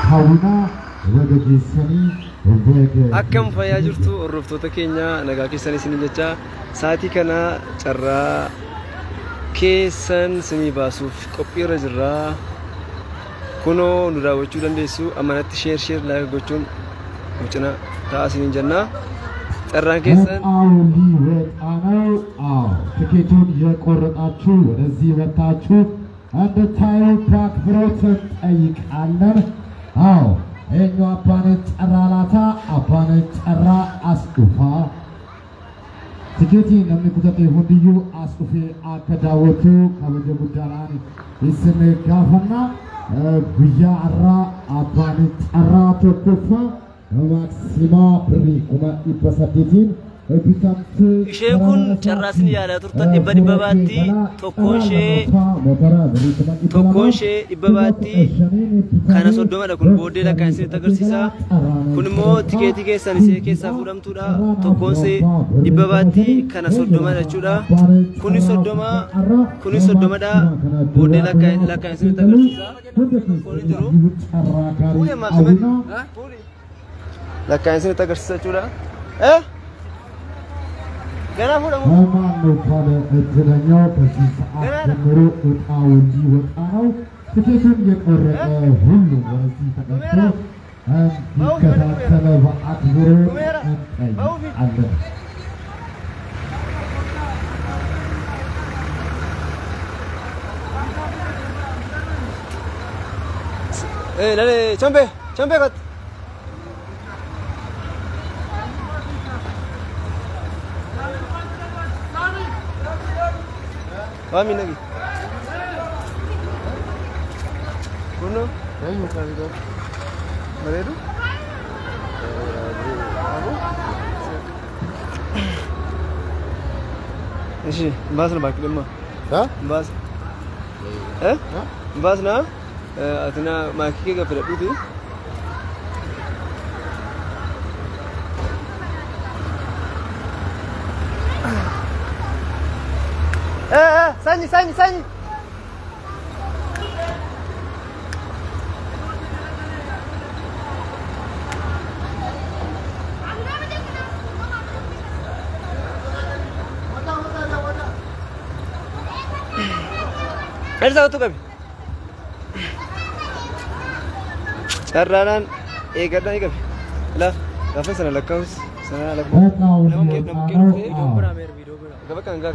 hawina wadageessanii akkam fayyaa jirtu hordoftoota keenya nagaa keessanii isin jecha saatii kana carraa keessan sinii baasuuf qophiirra jirra kunoo nu daawwachuu dandeessu amanatti sheer like gochuun mucina taasisin jenna carraan keessan ትኬቱን የቆረጣችሁ ወደዚህ መጣችሁ እንድታዩ በአክብሮት እንጠይቃለን። አዎ እኛ አባነት ጨራላታ አባነት ጨራ አስቁፋ ትኬቲ ለሚኩተቴ ሁንድዩ አስቁፌ አከዳወቱ ከበጀ ጉዳራን ይስም ጋፈና ጉያ አራ አባነት ጨራ ተኮፋ ማክሲማ ብሪ ቁማ ይበሰደቲን Isheen carraasni yaala turtan dhibba baatti tokkoon ishee dhibba baatti kana 30dha kun booddee lakkaan isinitti agarsiisa kun immoo tikeetii keessan isee keessaa fuudhamtuudha tokkoon ishee dhibba baatti kana 30dha jechuudha kuni 30dha booddee lakkaan isinitti agarsiisa kun jiru kuni ammaaf lakkaan isinitti agarsiisa jechuudha ገና ሁሉ ማነው ካለ እድለኛው በዚህ ሰዓት ጀምሮ እጣው እንዲወጣው ትኬቱን የቆረጠ ሁሉ ወደዚህ ተቀምጦ እንዲከታተለ በአክብሮት እንጠይቃለን። ለኔ ቸምቤ ከት Kami lagi. Kuno? Yang macam itu. Mana itu? Apa? Ishi, bahas na baki lemma. Ha? Bahas. Bahas na? Atina maki ke gafir itu. Sani. Ada satu kami. Carraan eegadha ni kami. Lah, kafe sana lakkaus. Sana lakkaus. Gabakan enggak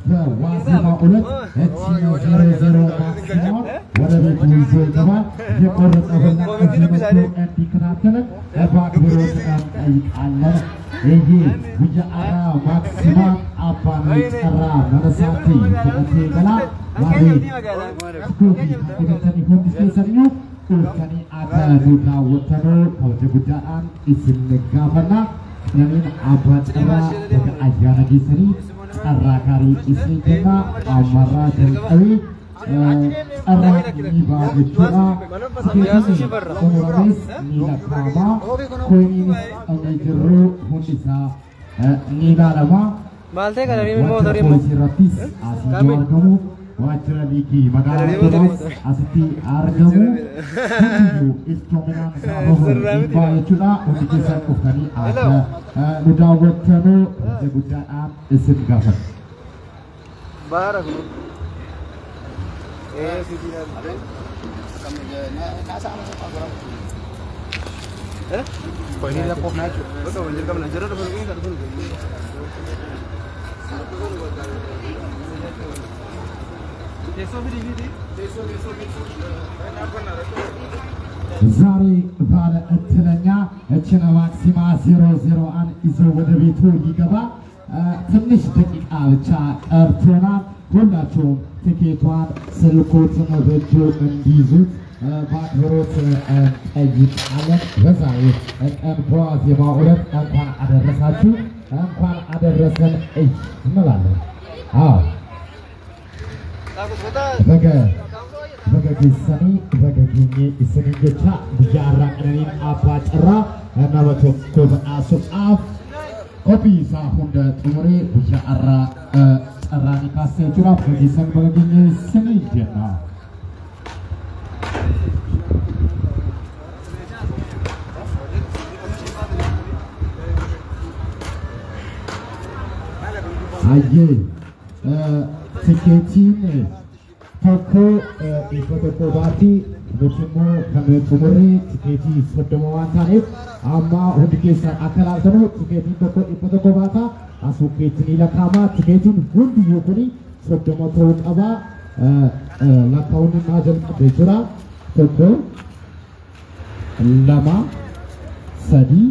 በዋዜማ ሁለት እቺው 00 ማክሲማም ወደ ቤቱ ይዞ ይገባል የቆረጠውና እዚህመቶ እንዲከታተል በአክብሮት እንጠይቃለን። ይሄ ጉያራ ማክሲማም አባን ጨራ መነሳቲ ተከተላ ማሪ ስኩቲ ከተኒ ሁንዲስ ሰኞ ከኒ አታዱና ወተኖ ከወደጉዳን ይስልጋፈና ለምን አባ ጨራ በአያና ጊዜኒ Arrakari isnikena amara delkawi arrakini bagechuna konis nilakama konis angiru hundisa nilalama malte kadari motori siratis asijargamu wajradiki magalatos asiti argamu istomenan sababu bagechuna undikesan uftani ada nudawatano jegudaan isim gafat barak sidiran ini lapor nacho betul banjir kamu najar ada perlu enggak perlu ዛሬ ባለ እትለኛ እችነ ማክሲማ 001 ይዞ ወደ ቤቱ ይገባ ትንሽ ደቂቃ ብቻ ቀርቶናል። ሁላችሁም ትኬቷን ስልኮትን በእጆ እንዲይዙት በአክብሮት እንጠይቃለን። በዛሬ ቀን በዋዜማ ዕለት እንኳን አደረሳችሁ እንኳን አደረሰን እንላለን። አዎ baga keessanii baga geenye isiniin jecha guyyaa har'aa qananiin abbaa carraa nama tokko badhaasuudhaaf qophii isaa hunda xumuree guyyaa har'aa carraanii kaasee jira. Baga keessanii baga geenye isiniin jenna. Aye, tiketiin tokko dhibba tokko baati nuti immoo kan xumurre tikeetii 30 waan ta'eef amma hundi keessan akka ilaaltanu tikeetiin tokko dhibba tokko baata asuukeetiin lakkaa'ama tikeetiin hundiyyuu kuni 30 ta'uu qaba. Lakkaa'uun naa jalqabee jira tokko lama sadii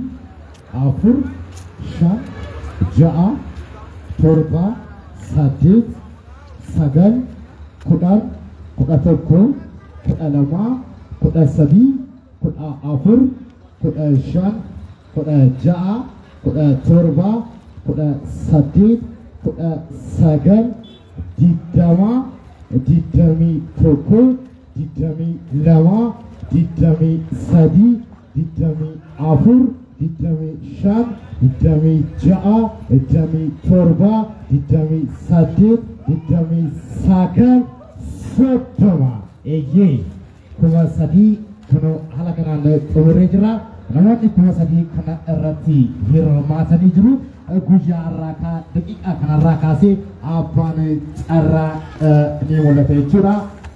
afur shan ja'a torba saddeet sagal kudhan kudha tokko kudha lama kudha sadii kudha afur kudha shan kudha ja'a kudha torba kudha saddeet kudha sagal digdama digdamii tokko digdamii lama digdamii sadii digdamii afur digdamii shan digdamii ja'a digdamii torba digdamii saddeet digdamii sagal soddoma. Eeyyee kuma sadii kun haala kanaan xumuree jira. Namoonni kuma sadii kana irratti hirmaatanii jiru. Guyyaa har'aa daqiiqaa kanarraa kaasee abbaan carraa ni mul'ata jechuudha.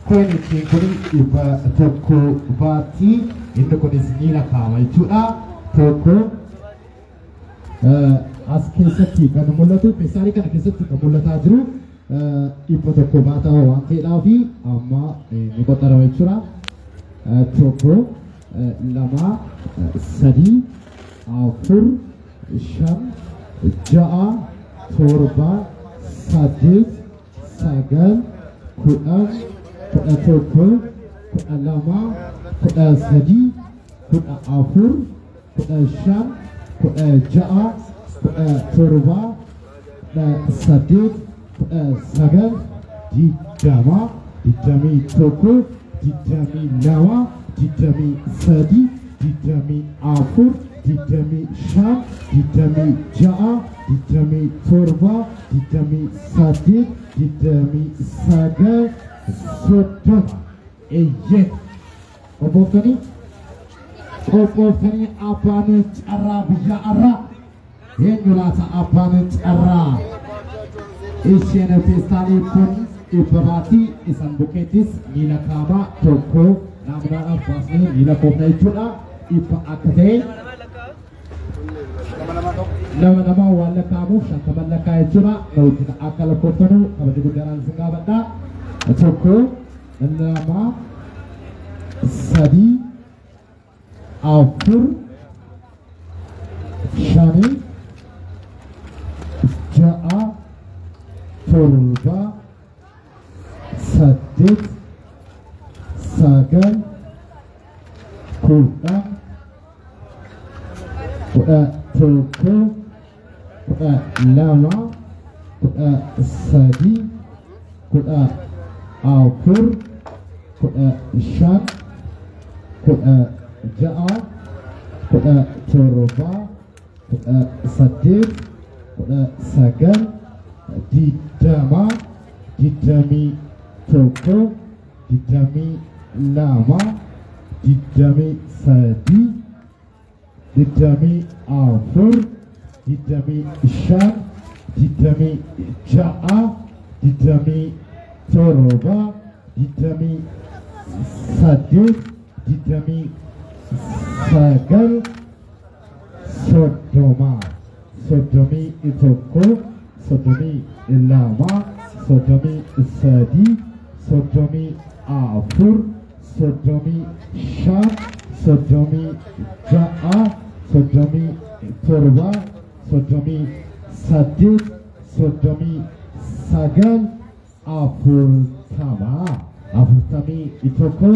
Kun ittiin kun dhibba tokko baatti inni kunis ni lakkaa'ama jechuudha. Tokko as keessatti kan mul'atu meeshaalee kana keessatti kan mul'ataa jiru dhibba tokko baata waan ta'eedhaa fi amma ni qoxarama jechuudha. Tokko lama sadii afur shan ja'a torba saddeet sagal kudhan kudha tokko kudha lama kudha sadii kudha afur kudha shan kudha ja'a kudha torba kudha saddeet kudha sagal digdama digdamii tokko digdamii lama digdamii sadii digdamii afur digdamii shan digdamii ja'a digdamii torba digdamii saddeet digdamii sagal soddoma. Eeyyee qophoofanii abbaan carraa biyya har'aa eenyu laata abbaan carraa isheen feestaalii kun dhibba baatti isan bukeettis ni lakkaa'ama tokko naamunaadhaaf baasnee ni lakkoofna jechuudha. Dhibba akka ta'e lama waan lakkaa'amuuf shantama lakkaa'e jechuudha. Wajjin akka lakkoofnu kabaja guddaadhaan isin gaafadha. Tokko lama sadii afur shanii ja'a torba saddeet sagal kudhan kudha tokko kudha lama kudha sadii kudha afur kudha shan kudha ja'a kudha torba kudha saddeet kudha sagal digdama digdamii tokko digdamii lama digdamii sadii digdamii afur digdamii shan digdamii ja'a digdamii torba digdamii saddeet digdamii sagal soddoma. Soddomii tokko soddomii lama soddomii sadii soddomii afur soddomii shan soddomii ja'a soddomii torba soddomii saddeet soddomii sagal afurtama. Afurtamii tokko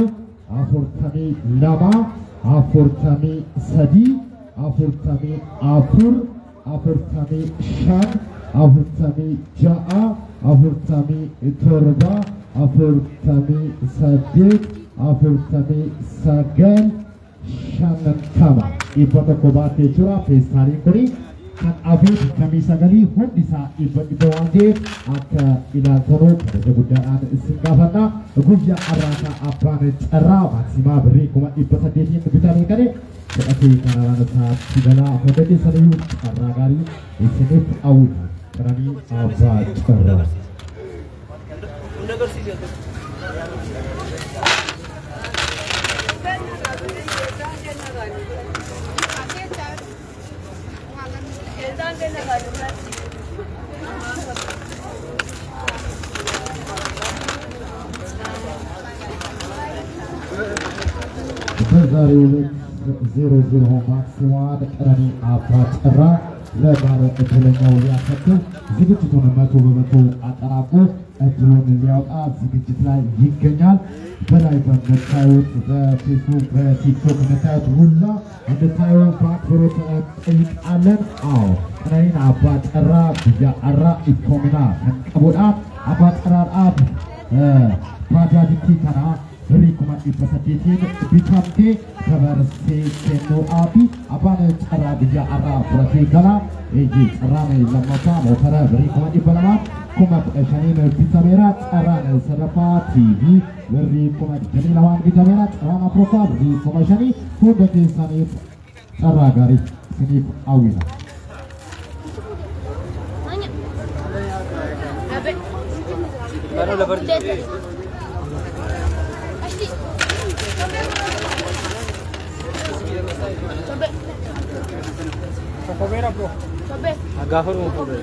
afurtamii lama afurtamii sadii afurtamii afur afurtamii shan afurtamii ja'a afurtamii torba afurtamii saddeet afurtamii sagal shantama dhibba tokko baatee jira feestaaliin kuni kan abiif kamii sagalii hundi isaa dhibba waan ta'eef akka ilaaltanu kabaja guddaadhaan isin gaafanna guyyaa har'aa abbaan carraa maksimaa birrii 800 bitamee kane fedhatee kanaraan isaatti galaa hunda keessaniyyuu carraa gaarii isiniif hawwina qaranii abbaa carraa. Zario 00 ማክሲማን ቀረኒ አባጠራ ለባለ እድለኛው ሊያከትም ዝግጅቱን 100% አጠናቆ እድሉን ሊያወጣ ዝግጅት ላይ ይገኛል። በላይ በምታዩት በፌስቡክ በቲክቶክ የምታዩት ሁላ እንድታዩ በአክብሮት ጠይቃለን። አዎ ቀረኒን አባጠራ ብያ አራ ኢኮሚና ከንቀቦዳ አባጠራ አብ ባጃጅቲ ከና Rikuma ipasatiin bitamte kabarse keno api abane cara bija ara berarti kala eji rame lamata motara rikuma ipalama kuma shanin bitamera cara sarapa TV rikuma jamilawan bitamera cara proka rikuma shani kudati sanif cara gari sanif awina baru lebar Comer bro. Comer. Agafar mo bro.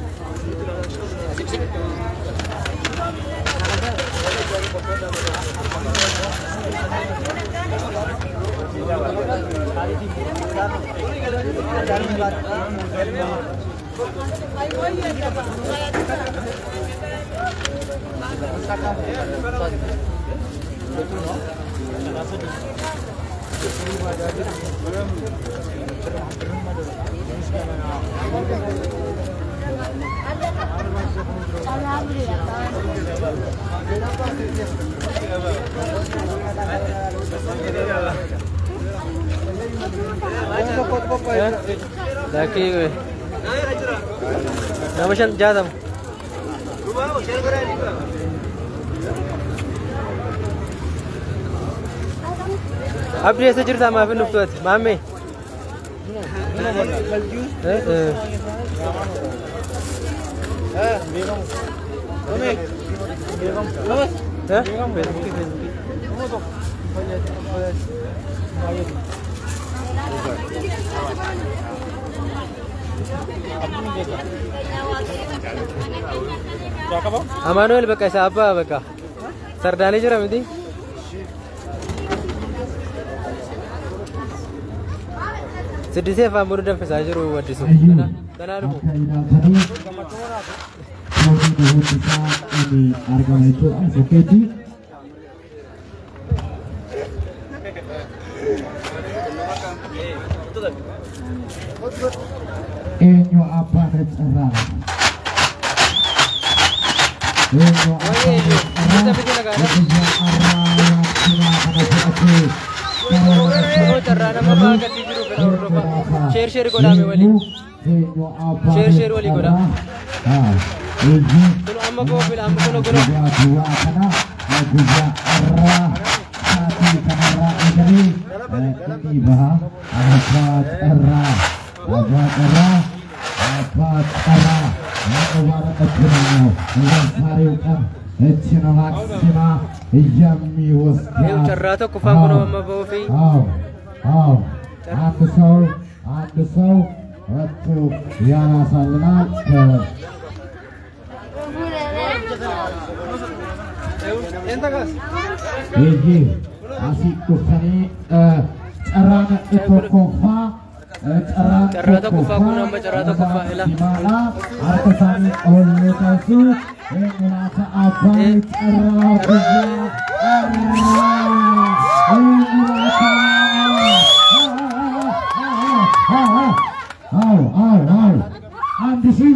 Laki gue. Nama siapa jadam? Abdi ऐसे चिरता माफी नुक्तोत मामे Amanuel baka siapa baka Sardani jura midi Sedisi apa murid dan pesajiru wadisu tanah rubu ini harga itu soketi enyo apa recara enyo share godame wali share wali goda tulo amma ko fil amma kono goda kana guja arra sati kamera ini bah abat arra Mawara kejurannya Sariukan Ecina maksima Yami waskia Cerah tu kufang kono mama bofi Andesau Waktu Yana salna ke Iji Asik kusani Carana itu kofa Cara tu kufa guna macam cara tu kufa elah. Dimana artesan oleh kasu mengenai apa ambisi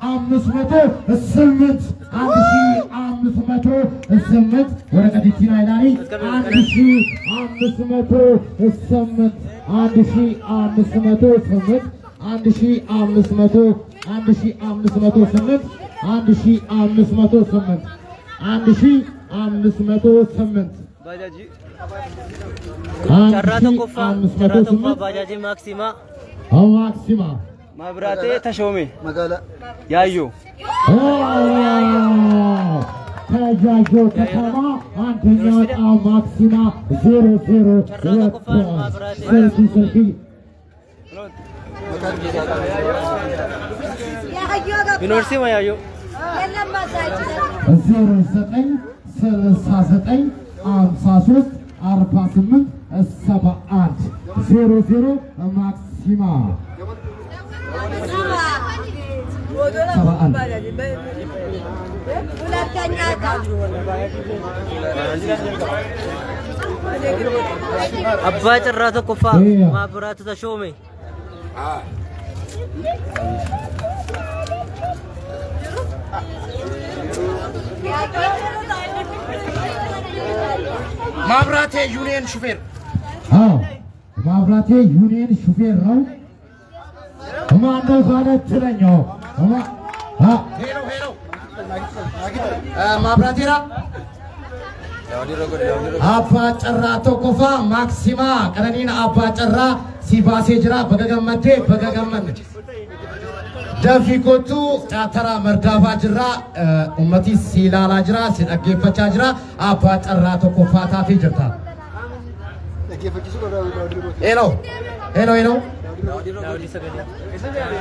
500 ስምንት 1500 سمت ورقتنا إلهي عندشي عمسمتو السمت عندشي عمسمتو سمت عندشي عمسمتو عندشي عمسمتو سمت عندشي عمسمتو سمت عندشي عمسمتو سمت باجاجي شراطة كفا باجاجي ماكسيما أو ماكسيما مبراتي تشومي مقالة يايو تجاجو كتما أنتنيات أو ماكسيما 00 سلكي سلكي يونيفرسيتي ما يايو 09 39 53 48 71 00 ماكسيما أبا جرّاتو كفا ما براتو تشومي مابراتي يونين شوفير مابراتي يونين شوفير رو ما عنده فالت ترنيو هيرو مابراتي را أبا جرّاتو كفا ماكسيما كرنين أبا جرّا سيباسي جرا بغغمتي بغغمن دافي كوتو تاترا مردافا جرا أمتي سيلالا جرا سيدأجيفة جرا أبا جرّاتو كفا تاتي جرتا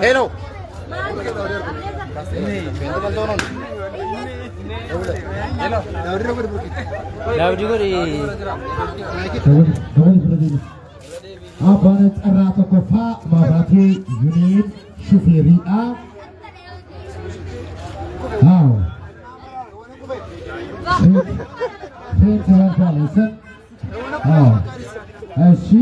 هيلو داودي غوري أبانت أراتو كفا مابراتي يونين شوفيريا فين تهان فالسن أشي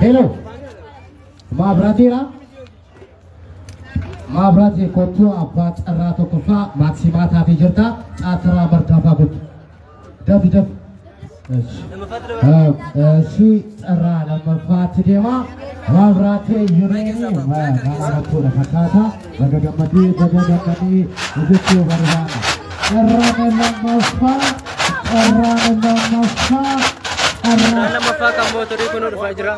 هلو مابراتي را مابراتي كوتو أبات أراتو كفا ماكسيما تاتي جرتا تاترا مردافا بوت دب شي ترى لما فات ديما مابراتي يونيني ما نعرفه لفتاتا بغغمدي وجدتو برهان ترى لما فات لما فاك موتوري كنو رفاجرا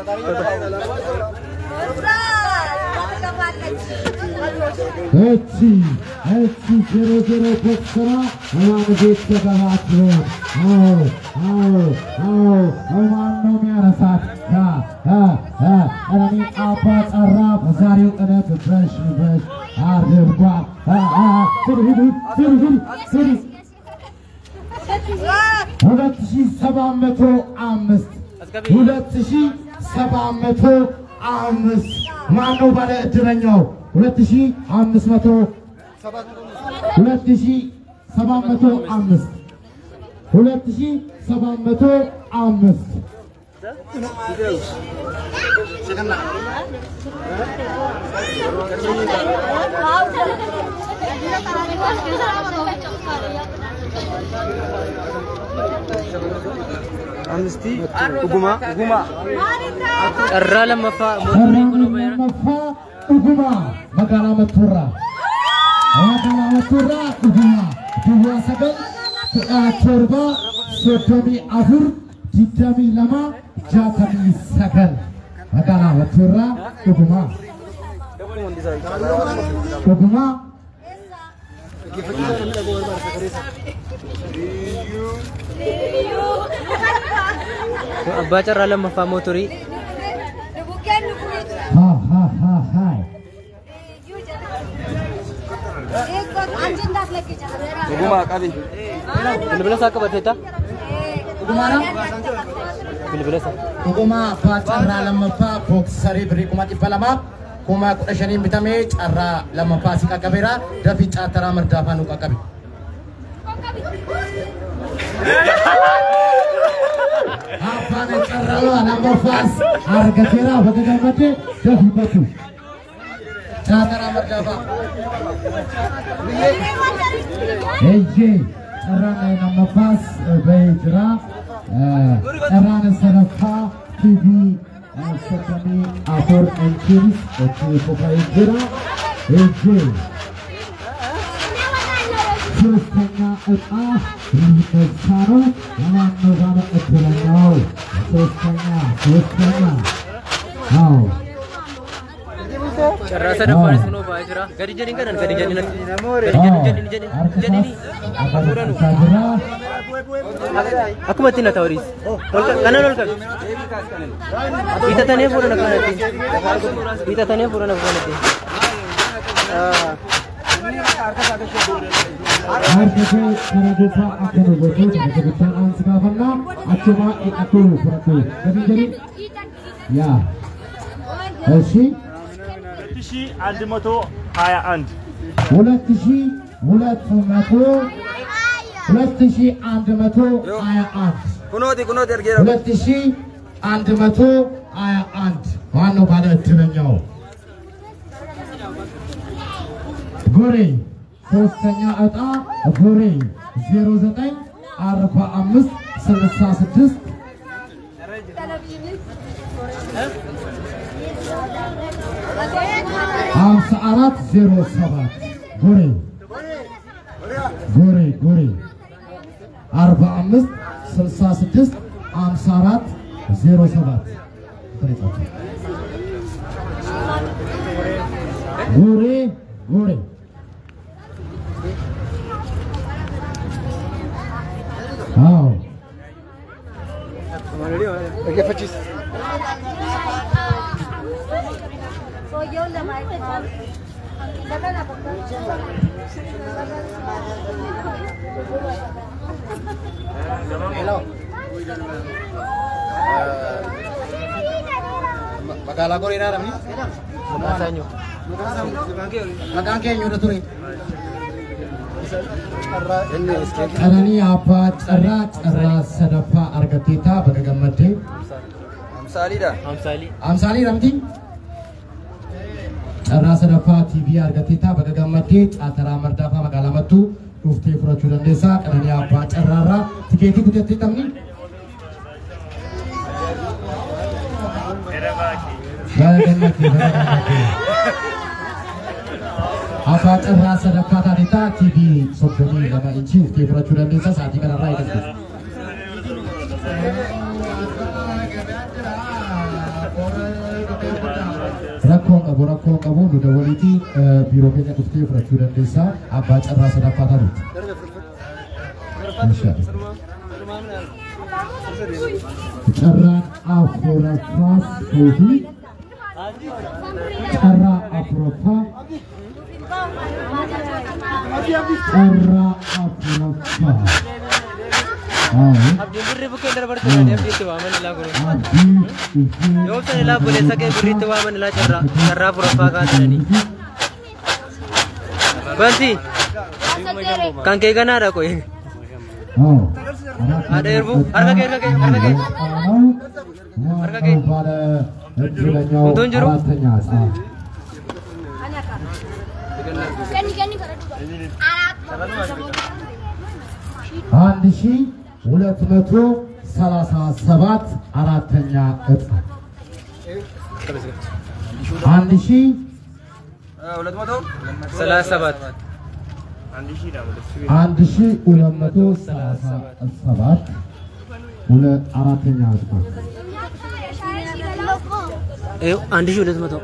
هاتي 00 بكسرة وما نجيت تبعاتهم وما نومي أنا سات أنا مي أبات الراب زاريو أنا ببرش أرجع سري هلتشي 705 ما نو بالي ادرنيو 2500 أمستي وقما الرا لما فا موتوري كنو بيرا وقما مقالا مطورا وقما دوا سبل توربا سوتومي أفر جيتامي لما جاتامي سبل مقالا مطورا وقما أبا جرّا لما فا موتوري هاي وقما قابي بالبلا ساكا بتيتا بالبلا ساكا وقما فاترا لما فا بوكسري بريكما تبلما كما كشنين بتامي ترى لما فاسك كبيرة دفي ترى مردافا نوكا كبي አባነ ጨረባ ለመፋስ አርገቴራ በገገመቴ ደፍበቱ ጫተራ መርዳባ እጄ ጨራና ለመፋስ በጅራ ጨራነ ሰረፋ ቲቪ ሰከሚ አፎር እንቺንስ እቺ ፎካይ ጅራ እጄ ሶስተኛ እጣ ይመሳሩ ለማነው ባለ እድለኛው ሶስተኛ አዎ ጨራሰ ደፋሪስ ነው ባይጅራ ገዲጀኒ ገደን ገዲጀኒ አኩመቲና ታውሪስ ከነን ወልከ ኢተተኔ ፎረነ ካነቲ ኢተተኔ ፎረነ ካነቲ Arkeje karadupa akenu botu kebetulan ansgafana acuma aku beratu jadi ya Eshi 2121 kunoti ergera 2121 ዋናው ባለ እድለኛው ጎሬ ሶስተኛ እጣ ጎሬ 094566 5407 ጎሬ 4566 5407 ጎሬ አዎ እገፈችስ Magala ko rin na ramni. Masanyo. Magangke nyo na tuloy. Kanani apa cara sadapa argatita bagagamate. Amsali ramti. Cara sadapa TV argatita bagagamate atara mardafa magalamatu ufti furachudan desa kanani apa cara tiketi kuteti tamni. Bagagamate. Apa cara sadapa tadita TV sobdoni lama inci ufti furachudan desa saat ini kan rai kan. Rakon abu duda waliti biro kenya ufti furachudan desa apa cara sadapa tadi. Cara afurafas hobi. Cara afurafa. Cara afurafa. Abdi burri bukan darbar tu dia abdi tu aman lah guru. Yo saya lah boleh sakit burri tu aman lah cara afurafa kan ni. Banti. Kan ke gana ada koi. Ada erbu, harga ke. Untung juru. Andisi 237 አራተኛ እጣ Andisi 237 አራተኛ እጣ Eh, 1200.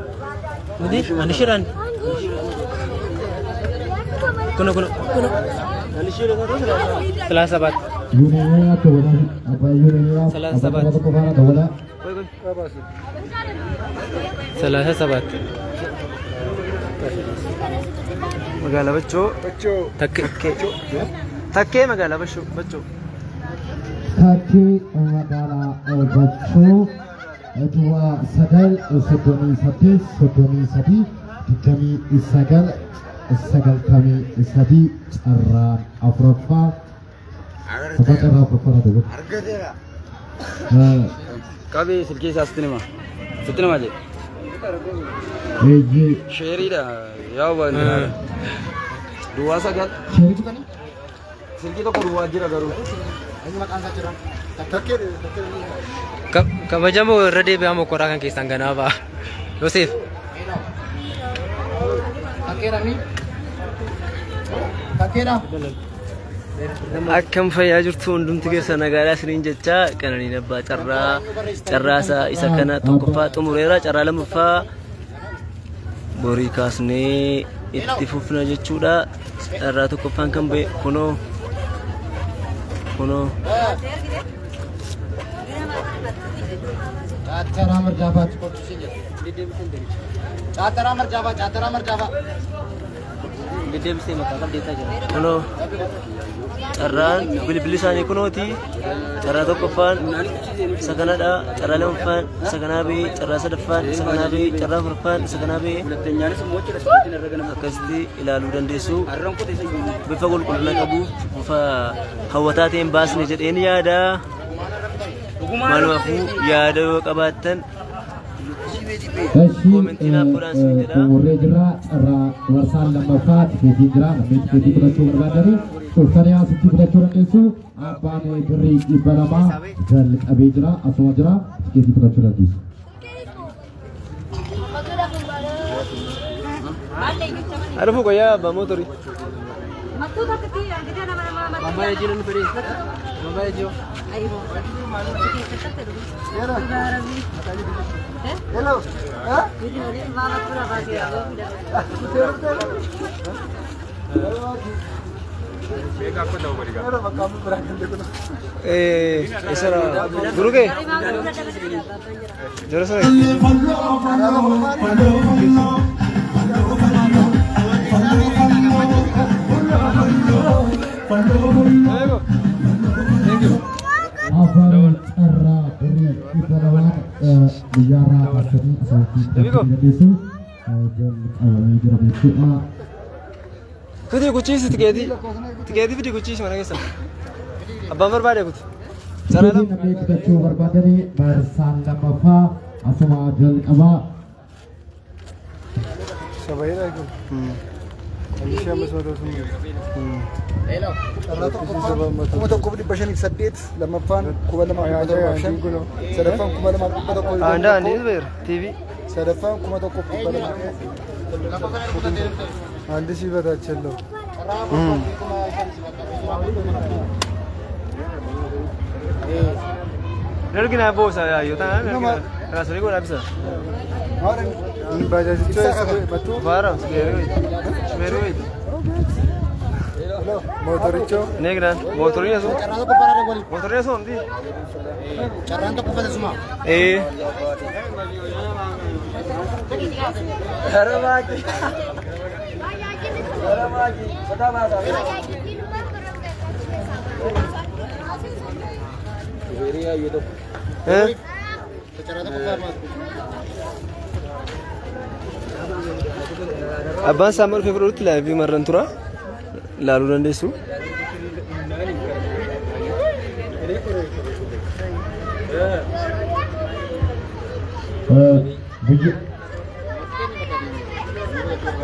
Ini 1200. Kuno. 37. Yunenya to wala apa yunenya Salah wala 37. Magala bacco. Takke magala bacco. Takke magala bacco Dua sadal sodoni sadi kami sagal kami sadi cara afrofa ተፈጠራ ተፈጠራ ደግ Kabe silke sa cinema je ये sheri da yawa ban duwa sa gal शेरी तो नहीं silke to duwa jira garu Ini makan saja orang. Takir. Kabajamu ready be amo korakan ke sangana ba Yosef Takir ni. Takir. akkam fayyaa jirtu hundumti keessa nagaadhaa siniin jecha qananii nabbaa carraasaa isa kana tokkoffaa xumureera carraa lammaffaa borii kaasnee itti fufna jechuudha carraa tokkoffaan kan ba'e kunoo Catara merjaba cukup sini. Catara merjaba. Gede bisa makan deta aja. Kunoo carraan bilbilli isaanii kunooti carraa tokkoffaan isa kanadha carraa lammaffaan isa kanaa ba'e carraa sadaffaan isa kanaa ba'e carraa afuraffaan isa kanaa ba'e akkasitti ilaaluu dandeessu bifa qulqullina qabuuf bifa hawwataa ta'een baasne jedheen yaada maalumaafuu yaada yoo qabaattan komentiin apuraan siin jedha warree jira carraa warsaan lammaffaa tikeetii jira namni tikeetii fudhachuu barbaadanii Sultania sitti fudhachuu dandeessu abbaan birrii 200 jalqabee jira asuma jira tikeetii fudhachuu dandeessu. Ada fuko ya ba motori. Matuta kecil, kita nama-nama. Mama ya jiran beri. Mama ya jo. Ayo. Hello. Hah? Ini mama pura bagi aku. Isara guru ke? Jora sore. Thank you. Abang carra beri ibarat biara pasien asal desu jam jira desu Kuti kuchisi tiketi vidi kuchisi mana kesa. Abang berbada kuti. Cara jadi nabi kita coba berbadani bersama Bapak asma jalqaba sabai ra ko alisha masoro sun Hello. Kuma tokko bidi bashanik saddeet lammaffaan kuma lama shan sadaffaan kuma lama tokko Anda andi ber TV. sadaffaan kuma tokko andi si bataachello Nergina bosa ya yota nergina. Rasuri ko labisa. in bajajicho matu Baram seberu. motoricho Negra motornya so. Carraan tokko parada wali. Motornya so ndi. Carraan tokko pada semua. Haramaki. Carraan tokko parada. Abban samar Februari live marran tura. Lalu dandeessu.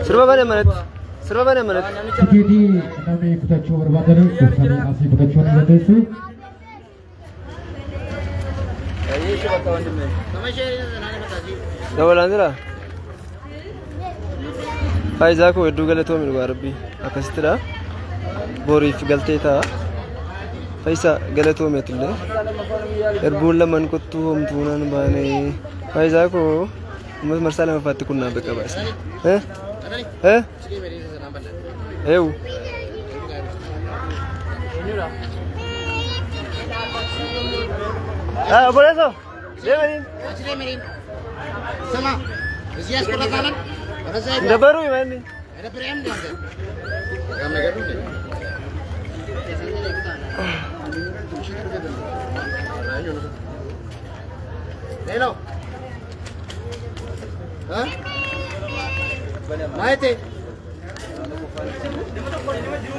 Sirba bane manat. Tiketi nabi kita coba berbadani Sultania asli fudhachuu dandeessu. Dawalan jira. Faiza ko hedduu galatoomi dhugaa rabbi akkasitidha boriif galtee ta'a Faiza galatoomi atullee erbuun lamaan kottuu homtuunaan baane Faiza ko uummat marsaa lamaffaatti kunnaan beqa baase eewu obboleesso deemaniin Sama. Sias sekolah kanan. Udah baru ya ini. Ada PM dia. Kami gaduh deh. Hello. Hah? Maite.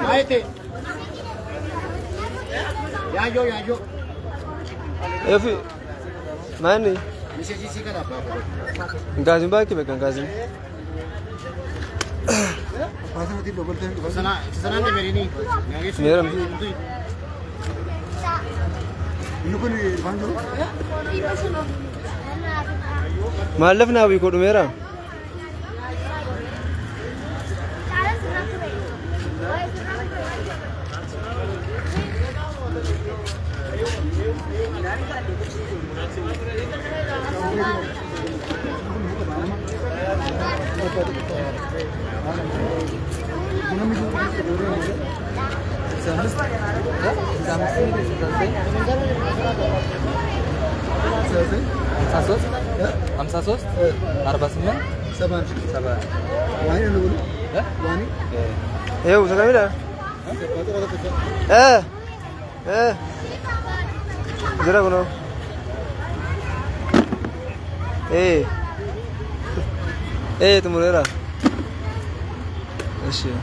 Maite. Yayo. Efi. Mani. Misesi sikara apa? Ngazim baki bekan ngazim. Sana ne verini? Meram. Maalaf na wi ko dumera. Amsasos? Arbasnya? Saban. Wani dulu. Wani. Usah kami dah. Jera kono. Tumurera. Asyik.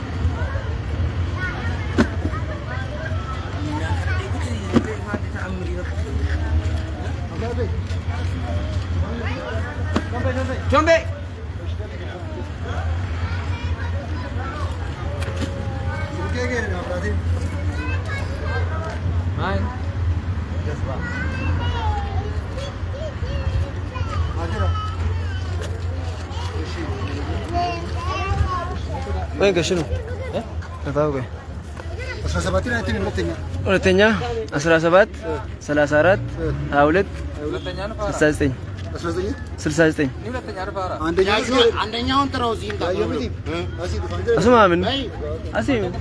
Jombe. Main. Main ke sini? Tak tahu ke? Asal sabatin nanti minutnya. Minutnya asal sabat, salah syarat, haulit, selesai. Selesai. Andainya on terus ini. Asma amin. Asim.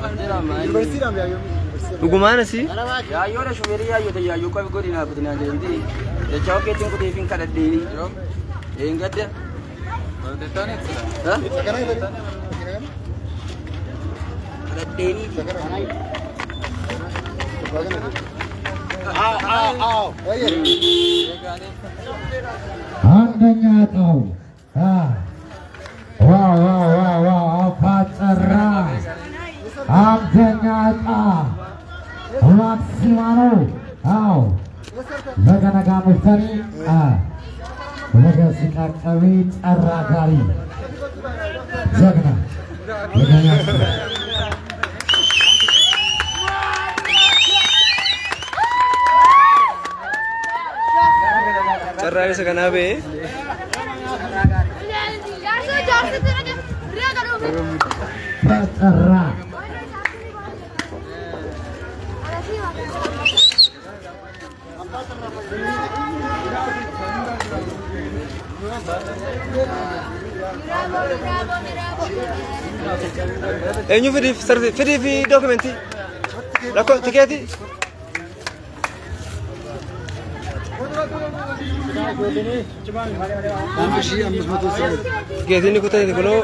Hukuman sih? Ya yo na shumeri ya yo ya yo ko gori na budina de ndi. Ya chauke tin ko defin kada de ni. Engadde. Ha? De ni. Andanya tahu. Wow, apa cerah. Andanya tahu. Maksimano. Naga mustari. Naga sikap kami cerah kali. Jagna. Cerah sekarang apa? Cerah. Ini video dokumenti. Lakukan tiketi. Tiketi ini kutai kalau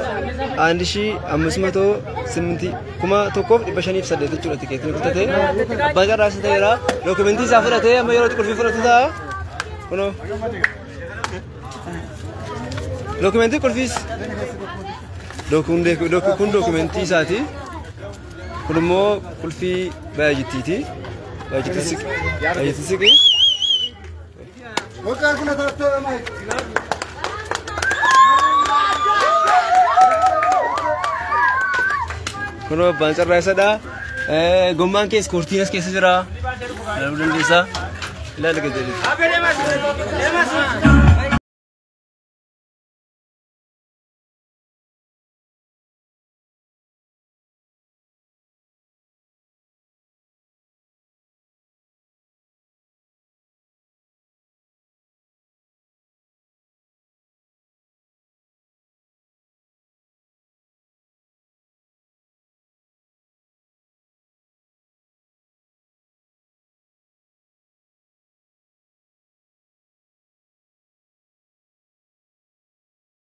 andi si amusmato seminti kuma tokop di pasani pesada itu cuma tiketi ini kutai. Bagar rasa tera dokumenti safra teh, ama yoro tukul fifra tuh dah. Kono dokumenti kulfis. Dokumenti saati. Kono mo kulfi bajititi. Bajititi siki. Bukan kuna tato mai. Kono bancar rasa dah. Gombang kes kurtinas kes jera. Lalu dan desa. Lalu ke jadi.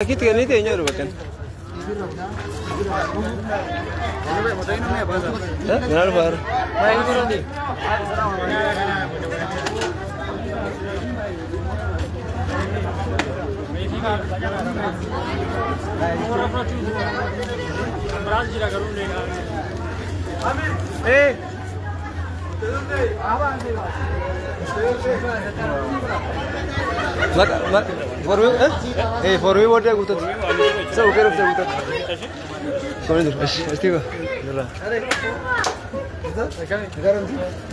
Kita kan ini tanya orang kan? Kenal bar? Main dulu ni. for me what I got. So okay, okay.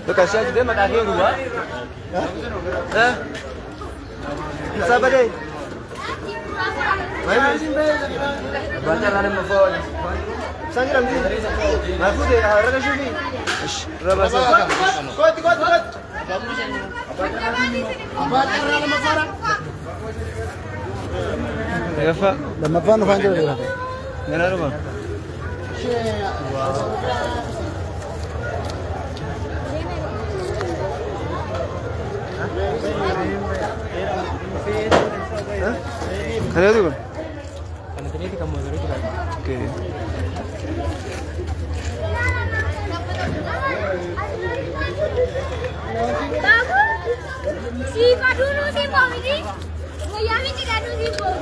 Look, I said them at the end. Sabade. Baca dalam phone. Sangram ji. Mahfud raga shudi. Raba sa. Kot. Baca dalam phone. Ya fa. Dalam phone phone dulu. Mana rumah? Ada tu kan? Karena tadi kita mau dari kita. Oke. Bagus. Si Padunu si Bom ini. Ngoyami tidak dulu si Bom.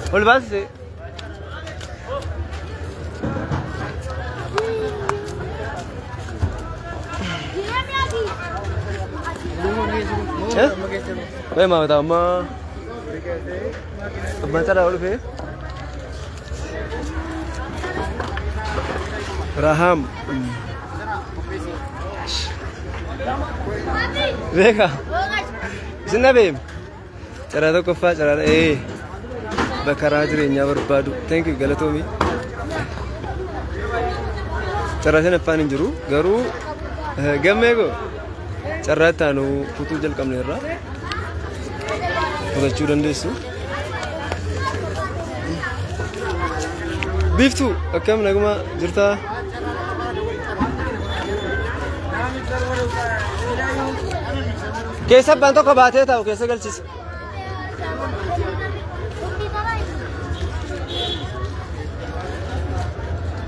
Hold bas se. Wei mau tahu mah? Baca dah dulu, Raham. Reka. Sini bim. Cara tu kofa, cara bakara jirenya berbadu. Thank you Galatomi. Cara sana panin juru, garu gamego. Cara tanu putu jal kamera. Pada curan desu. Beef tu, akam nagma jirta. कैसा बंदों को बात है था कैसे गल चीज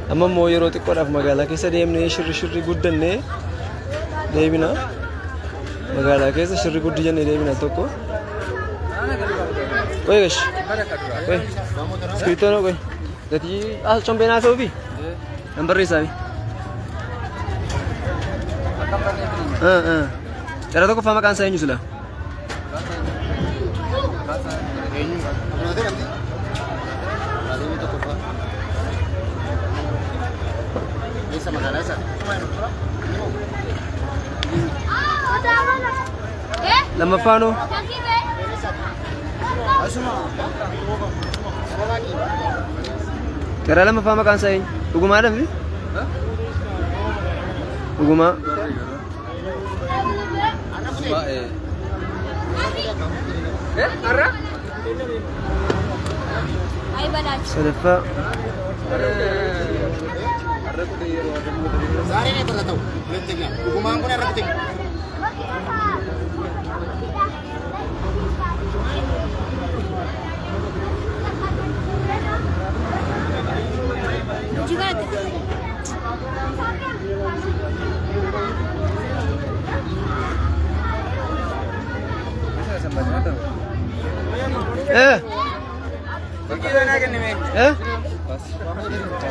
अम्मा मोये रोटी को रफ मगाला कैसे डेम ने शुरू गुड्डन ने डेबिना मगाला कैसे शुरू गुड्डी जने डेबिना तो को कोई गश कोई स्क्रिप्ट ना कोई jadi चंपेना तो भी नंबर रिसावी Cara tu kau faham kan saya nyusul lah. Lama pano. Cara lama faham kan saya. Uguma ada ni? Uguma. Arah? Sedepa. Sehari ni pernah tahu, letaknya. Hukuman pun ada keting. Juga ada.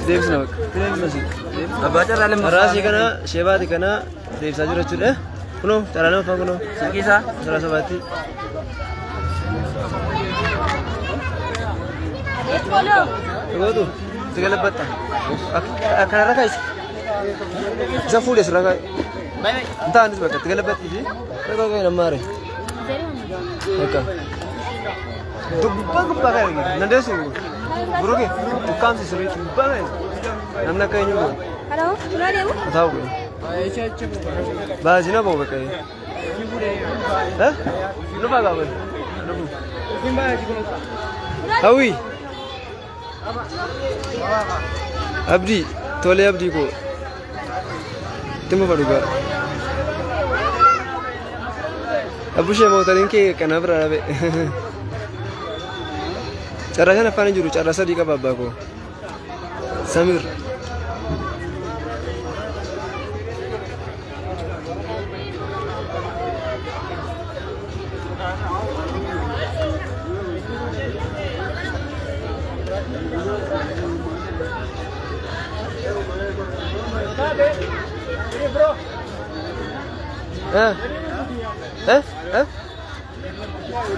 Dev sana. Abaca dalam rasi kana, sheba di kana, dev saja racun kuno, cara nama apa kuno? Sikisa, salah sabati. Tunggu tu, segala bata. Akan ada kais. Zafu des raga. Entah ni sebab segala bati je. Kau nama mare. Eka. Dubba kan lagi. Nanda sih. Buruke. Bukan sih suri. Dubba kan. Namna kaya ni. Hello, mana dia? Tahu ke? Bahasa ni apa pakai? Lupa kau kan? Hawi. Abdi, tole Abdi ko. Temu paduga. Abu Syekh mau tadi ke kenapa rabe? Caranya apa nih juru? Cara saya di kababaku. Samir.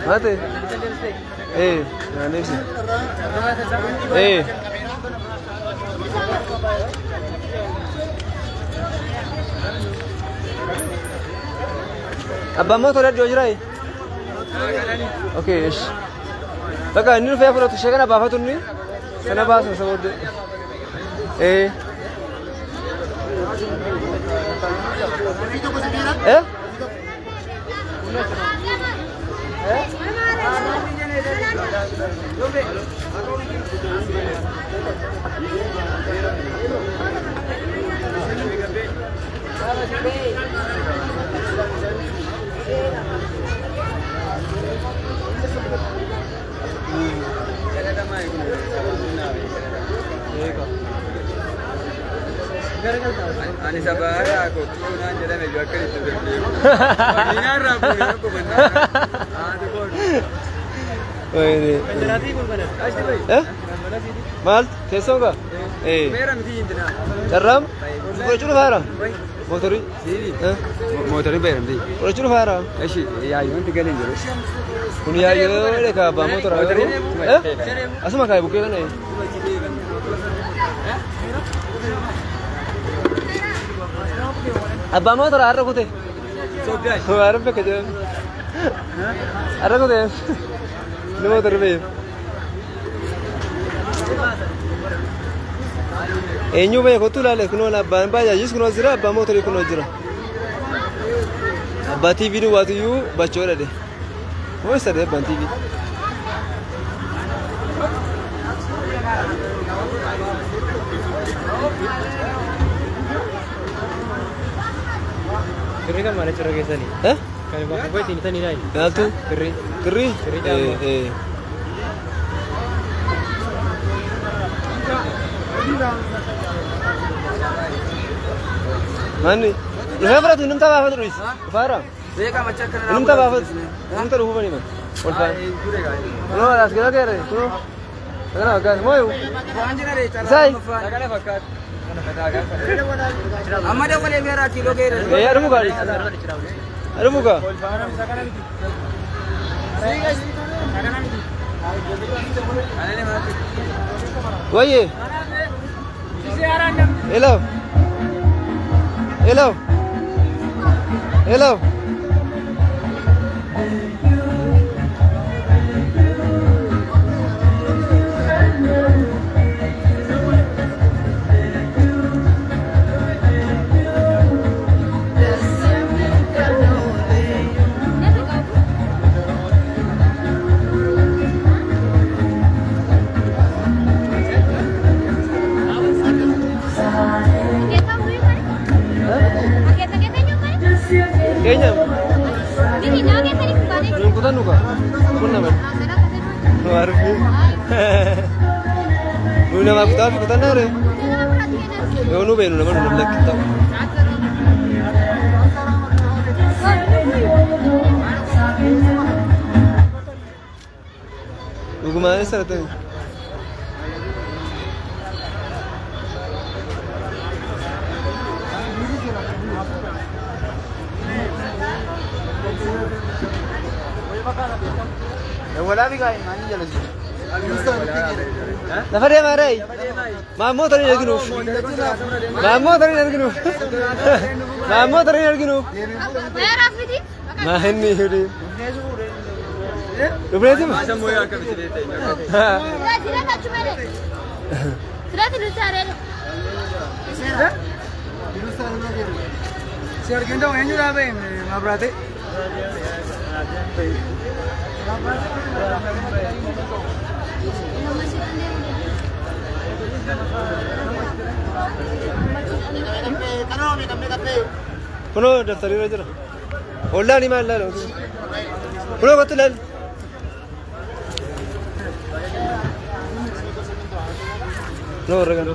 Mate. Nanti sih. Abang mau toilet jauh jerai. Oke, yes. Taka ini fair pula tu saya kan apa tu ni? Sana bahasa sebut. Ani sabar aku tuh nanya dan jual kali itu beli. Ini rabu aku benar. Aduh bon. Oh ini. Penjelasan pun benar. Asli baik. Mal, कैसा होगा? मेरा नहीं इतना. Dalam? Kau cuma faham? Motori? Motori beram di. Kau cuma faham? Asli, ya ini tiga ni jelas. Punya ya mereka apa motor? Asma kayak bukan ni. Abang motor arah kote. Arah pe kerja. Arah kote. Ni motor pe. Enyu pe kotu lale kuno la ban baja jis kuno zira abang motor kuno zira. Abang TV ni waktu you baca ada deh. Mau sedih abang TV. Kiri kan mana cara kisah ni? Kalau bapak buat ini tadi ni. Dah tu. Kiri. Kiri. Mana? Lu apa tu? Numpa apa terus? Faham? Mereka macam kena. Numpa apa? Numpa ruhu mana man? Apa? Lu ada segala kere. Tu. Segala kan? Mau? Sai. Amada boleh merah kilo kere. Ada muka? Ada muka? Wah ye. Hello. Hello. Hello. Kayaknya. Ini nak kita ni kembali. Belum kutan nuka. Pun nama. Luar biasa. Belum nama kita kutan nare. Yo nu benu nama nu lek kita. Lu kemana sih tu? Wala भी गाय मानी जल्दी. Nafar dia marai. Mamu tadi lagi nu. Mamu tadi lagi nu. Mamu tadi lagi nu. Merah fiti. Main ni hudi. Lu berani mah? Macam moya kami sini tu. Sudah tak cuma ni. Sudah tu cari. Siar gendong enyu dah be, ngabrate. Kuno daftar ini aja. Olah ni mana lalu? Kuno betul lalu. Lo orang tu.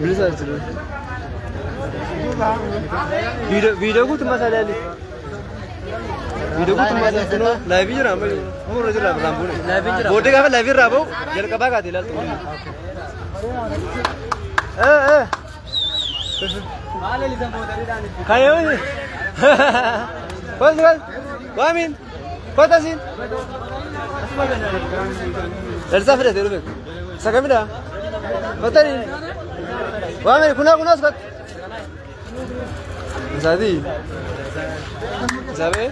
Bil saja tu. Video ku tu masa lalu. Video ku tu masa tu live je ramai. Kamu rajin ramai. Live je ramai. Bote kah live ramai? Jadi kau baca tidak tu. Kayo. Pasal. Wamin. Patasin. Elsa fere teru bek. Sakamida. Batari. Wamin kuna skat. Zadi. Sabe?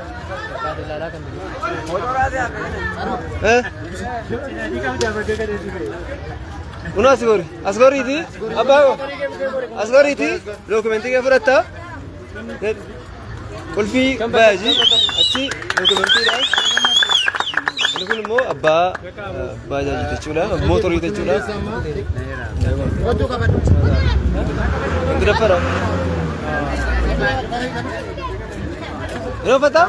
Una asgori thi abago asgori thi documenti ke furata kulfi baji achi documenti da lekun mo abba baja jechula motor jechula indra para no pata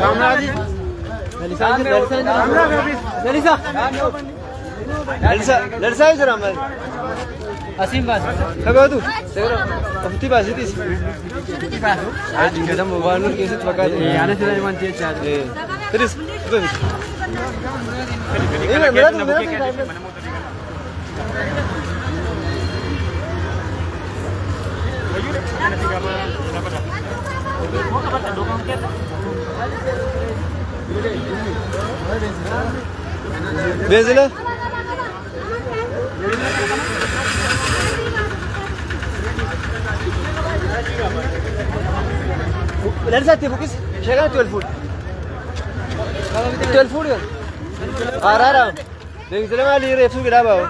kamraji Elsa is Ramal. Asim bas. Kagak tu? Segera. Pasti bas itu sih. Kita mau bangun kisah pakai. Iya, ada sudah manci chat. Terus, terus. Ini mereka Bezele. Nerede sattı bu kız? Şeyden 12 foot. 12 foot ya. Ara. Bezele mali refu gida ba.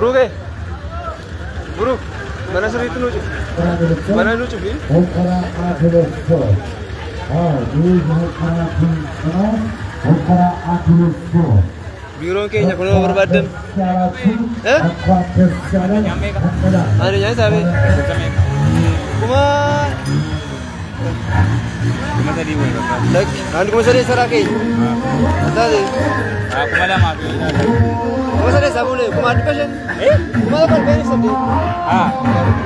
Buruk buruk mana suri itu lucu mana lucu bi Okara Aguleso Okara Aguleso biro kayaknya kalau berbadan ada yang sabe kuma tadi boleh bapak nanti kuma sari sarake tadi aku malah mati kuma sari sabule kuma ada pasien kuma dapat beres sabi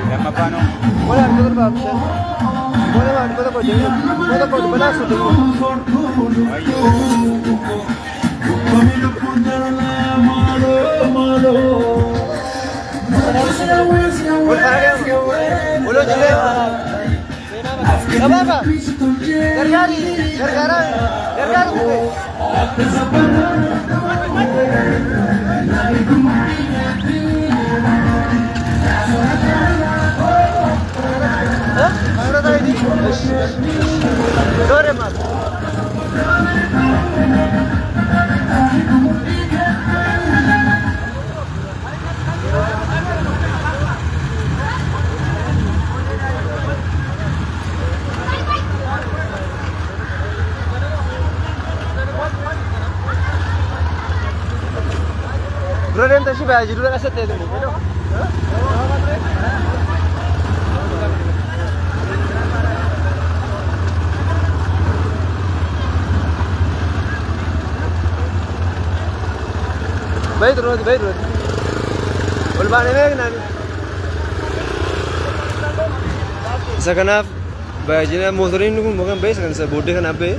yang apa no mana ada berapa pasien mana ada berapa jadi mana dapat belas sudah Ulo chile. Apa? Gargari. Hah? Mana tadi? Dore mas. Brother, entah siapa aja dulu aset itu. Baik terus. Ulbane meg nani. Sekarang bajina motorin nukun bukan baik sekarang sebode kan abe,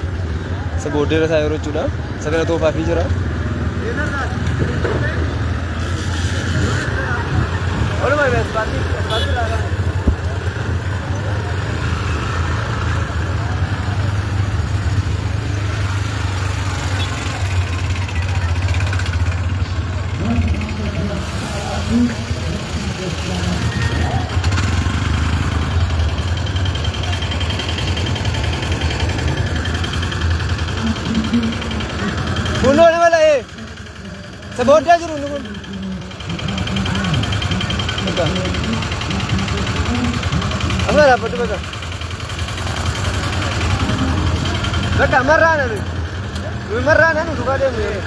sebode rasa euro cuda. Sekarang tu papi jera. Orang mana sepatu lah. Sebodnya jiru nunggu. Apa dapat tu betul? Betul marah nanti. Marah nanti juga dia ni.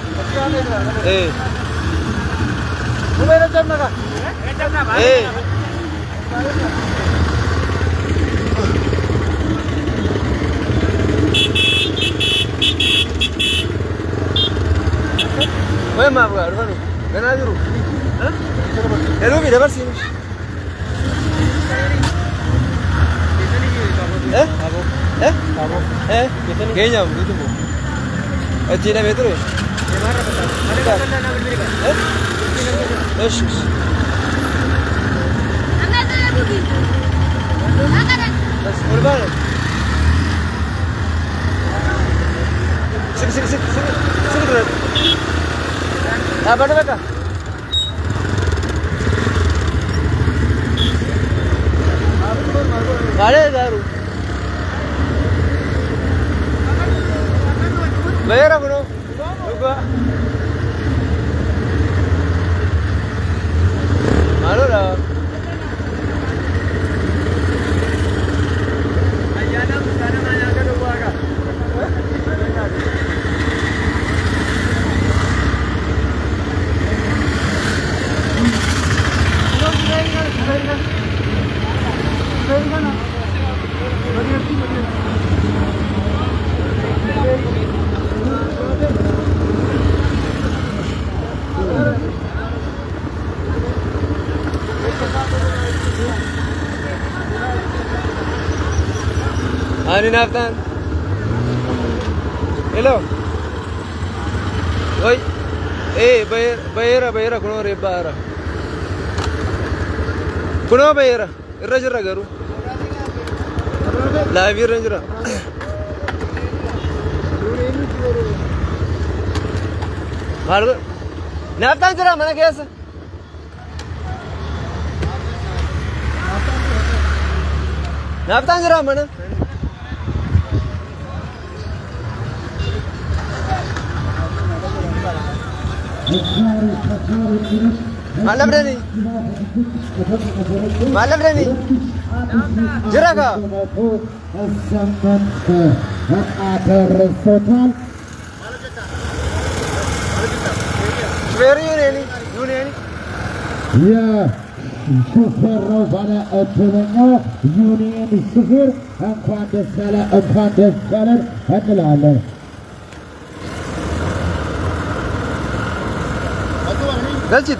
Umur jam naga. Weh maaf gak, Rufanu? Kena aja Ruf. Hah? Ruf, dapat sini. Kayaknya begitu bu. Cina betul ya? Sini. Apa tu mereka? Ada baru. Bayar apa no? Lupa. Malu dah. Ayana sana mana ada dua agak. Ani Nathan. Hello. Oi. Bayera kuno rebara. Kuno bayera. Irra garu. Live irra. Malu. Nathan jara mana kesa? Nathan jara mana? Malam Rani. Jeraga. Very Union. Ya, Super pada aturnya Union Super empat salah adalah. Dalcit.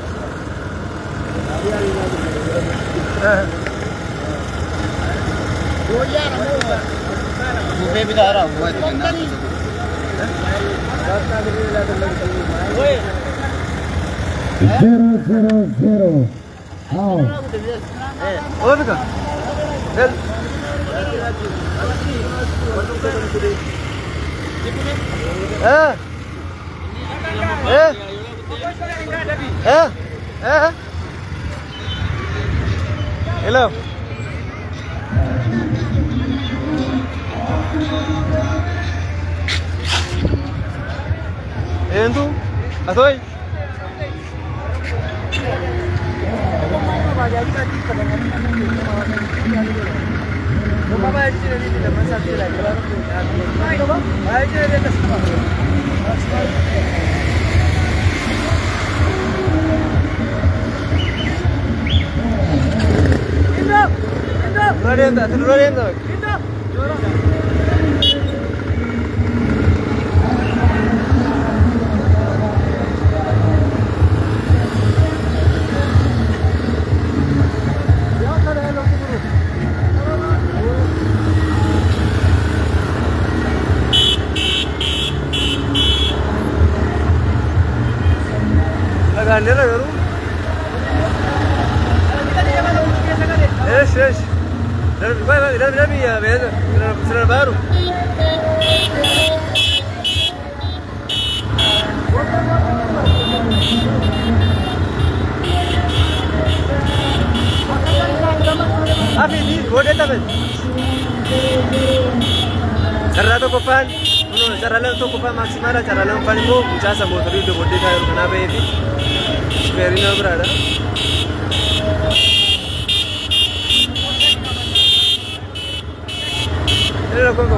Bukan bida arah, buat itu. 0-0-0. Oh. Oh, betul. Hello. Entu, atoy. Lorenta. Agak baru. Yes. Dari ya, benar baru. Apa ini? Gua datang. Karena tu kopan, no charalan to kupa maximara charalan fanimo muchasa motori do bodde tayo kana beefi ferino brada Era como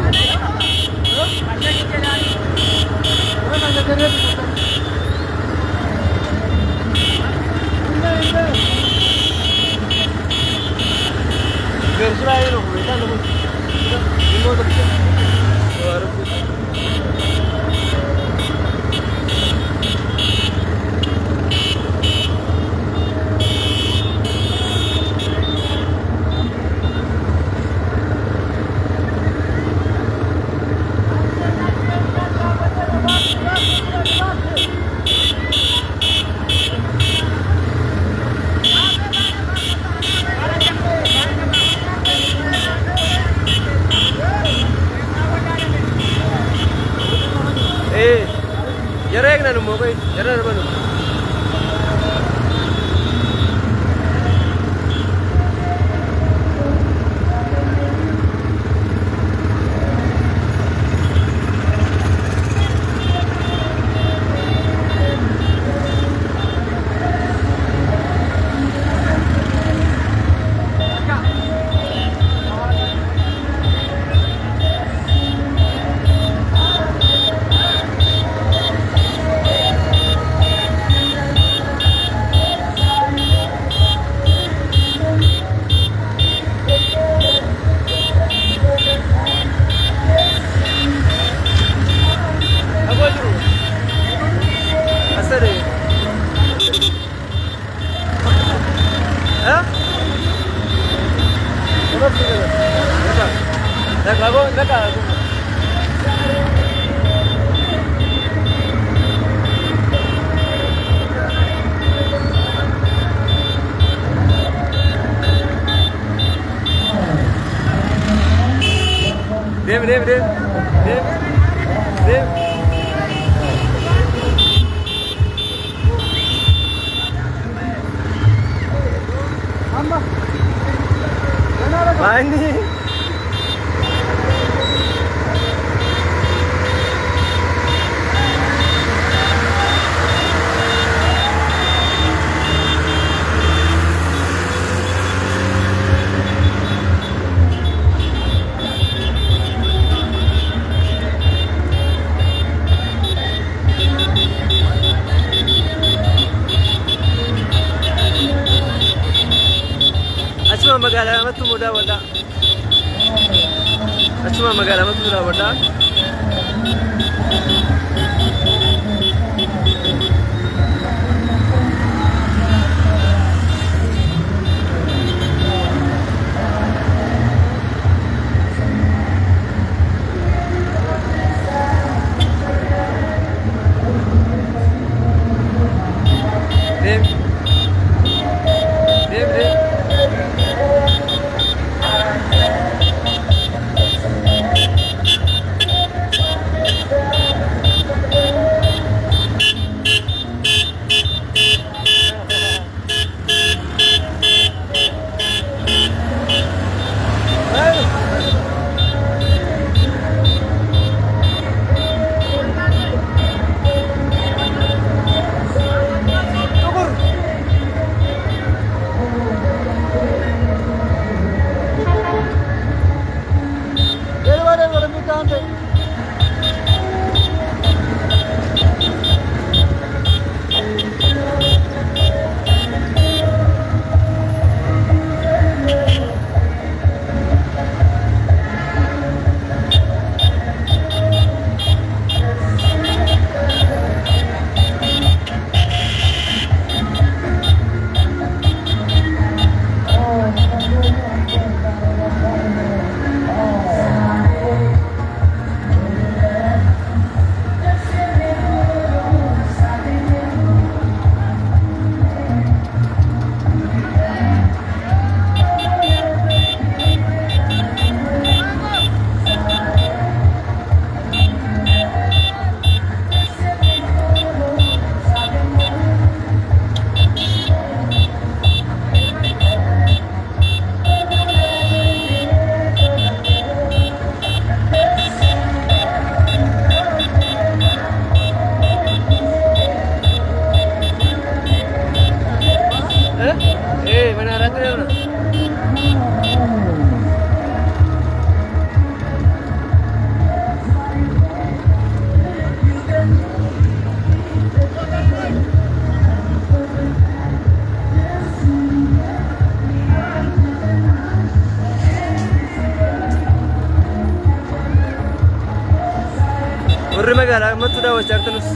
warri magaalaa ammattu daawwachaa jirtanus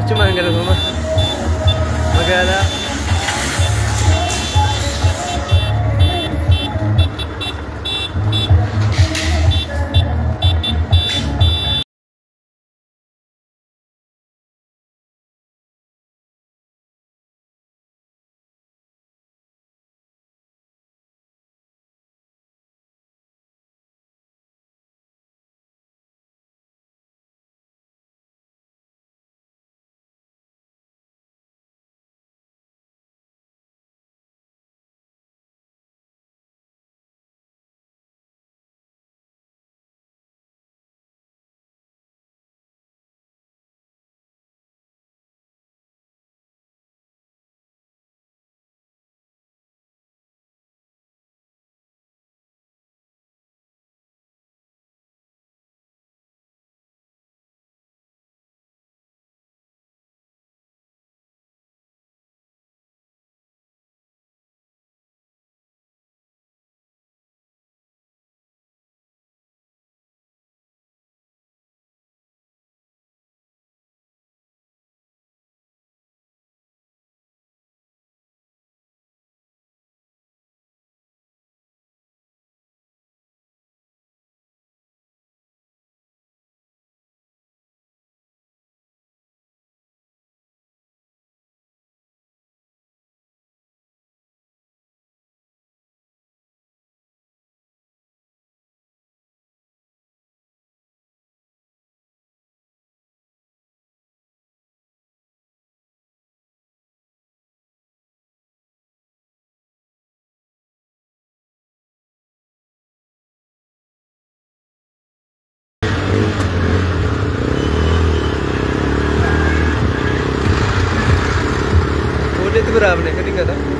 achumaan galatoomaa magaalaa itu berapa nih ketinggalan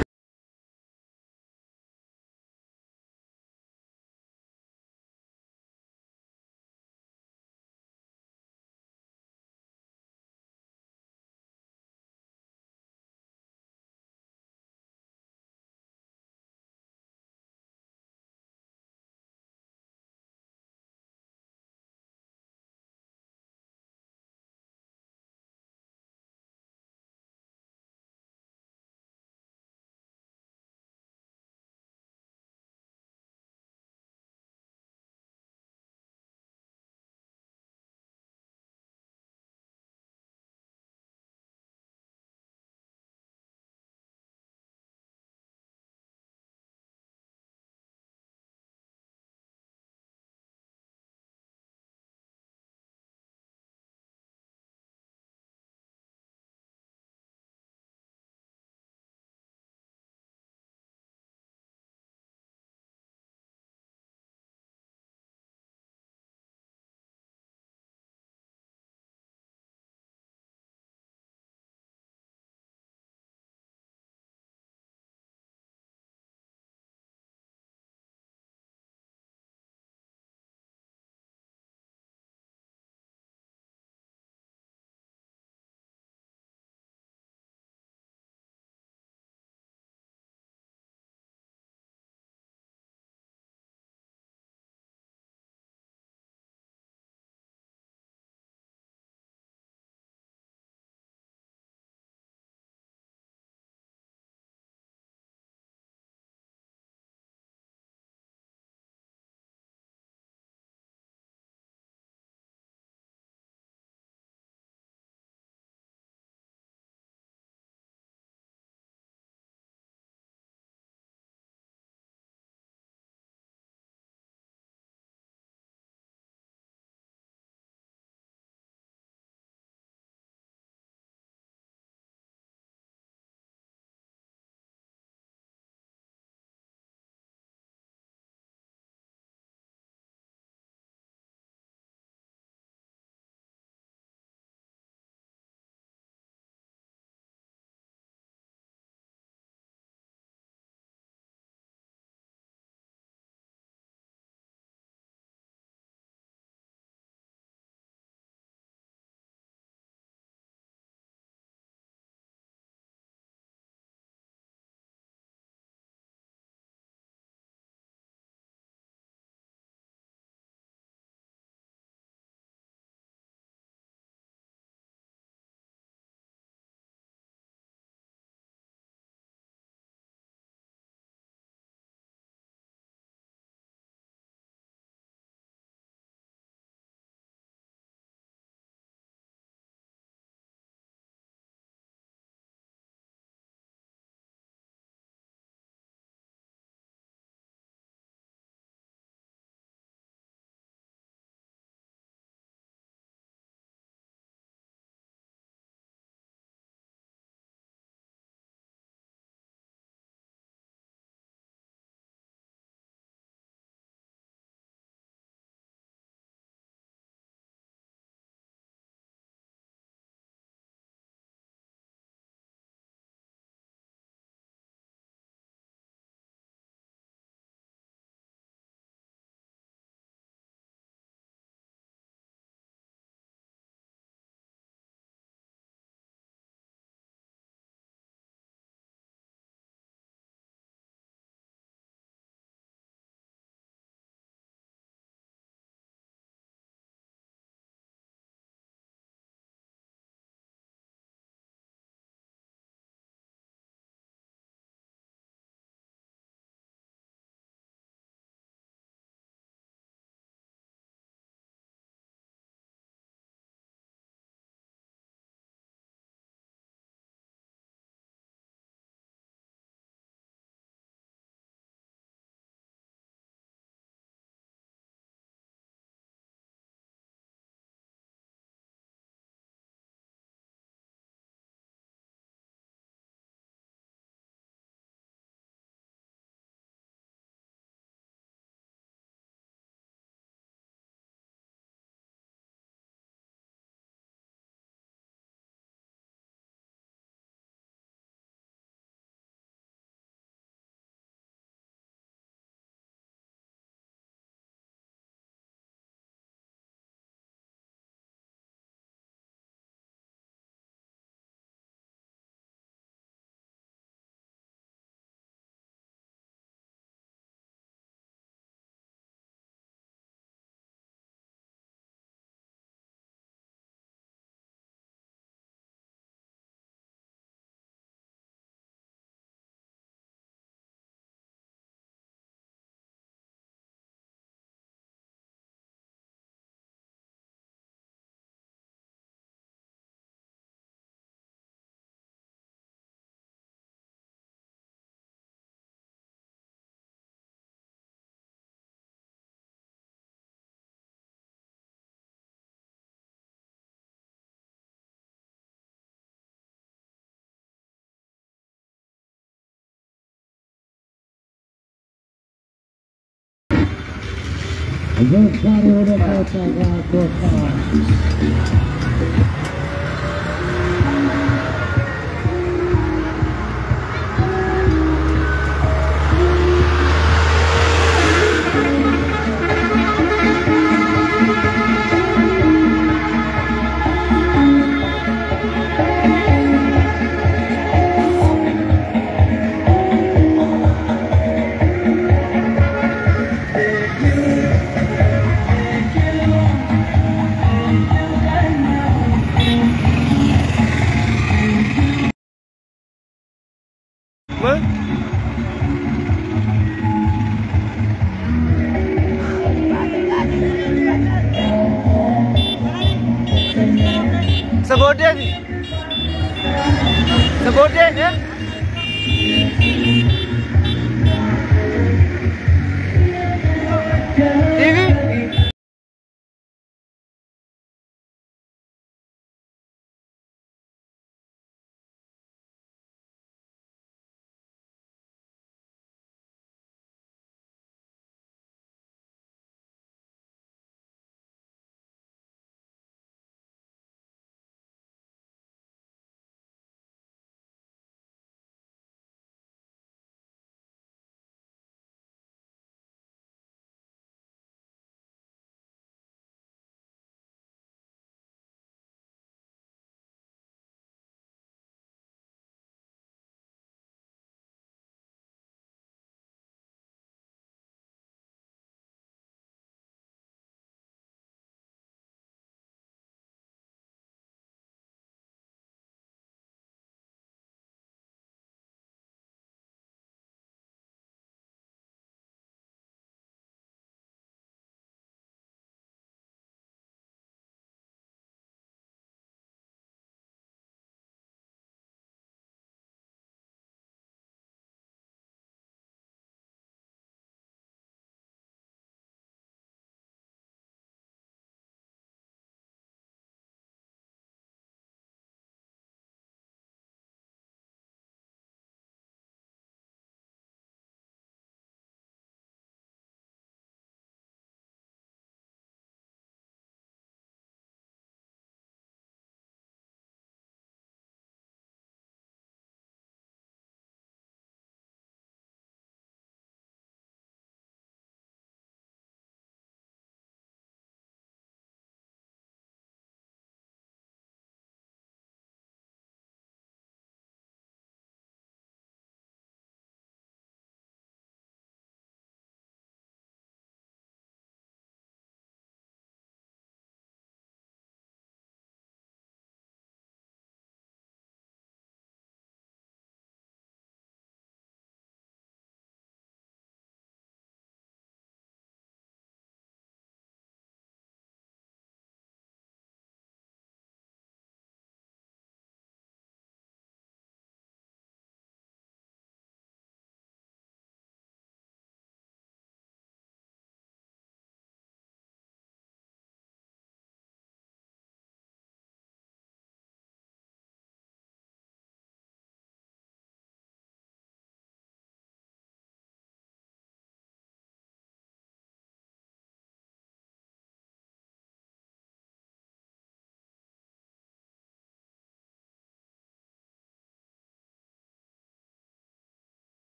የዛሬው ደግሞ ተጋቶታል።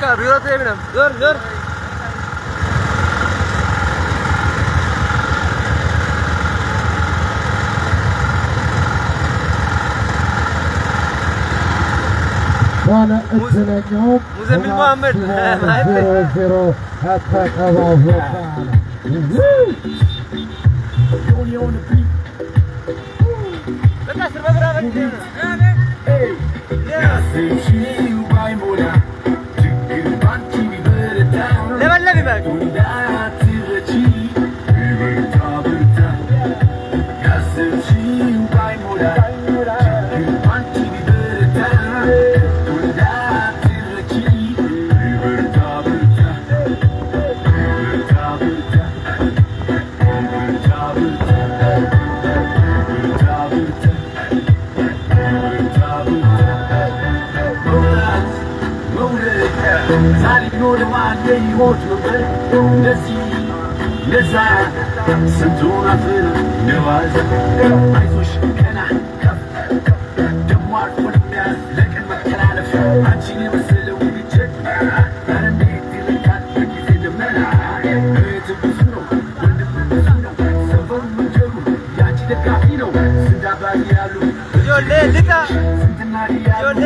Bakka biiroo ta'ee minam. Zor. Bana እድለኛው ሙዘሚል መሐመድ 0-0 ተጠባብቋል። በቃ ስርበራ በቃ ለበለብ ይባል